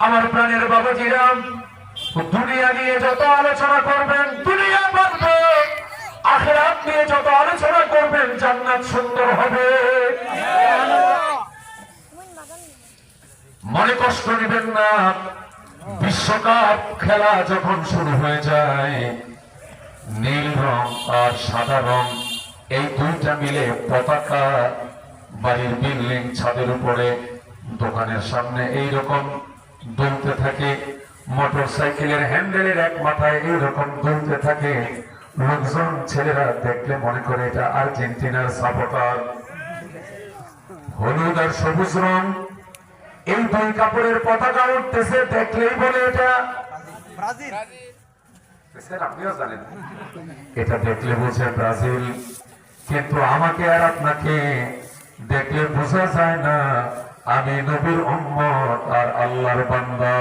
আমার প্রাণের বাবাজিরা, দুনিয়া নিয়ে যত আলোচনা করবেন দুনিয়া বাঁধবে, আখিরাত নিয়ে যত আলোচনা করবেন জান্নাত সুন্দর হবে। মনে কষ্ট নেবেন না। বিশ্বকাপ খেলা যখন শুরু হয়ে যায়, নীল রং আর সাদা রং এই দুইটা মিলে পতাকা বাড়ির বিল্ডিং ছাদের উপরে দোকানের সামনে এইরকম দুলতে থাকে, মোটর সাইকেলের হ্যান্ডেলের এক মাথায় এইরকম দুলতে থাকে। লোকজন ছেলেরা দেখলে মনে করে এটা আর্জেন্টিনার সাপোর্টার। হলুদ আর সবুজ রং এই দুই কাপড়ের পতাকা উঠতেছে, দেখলেই বলে এটা ব্রাজিল। আপনিও জানেন এটা দেখলে বোঝে ব্রাজিল, কিন্তু আমাকে আর আপনাকে দেখলে বোঝা যায় না আমি নবীর উম্মত আর আল্লাহর বান্দা।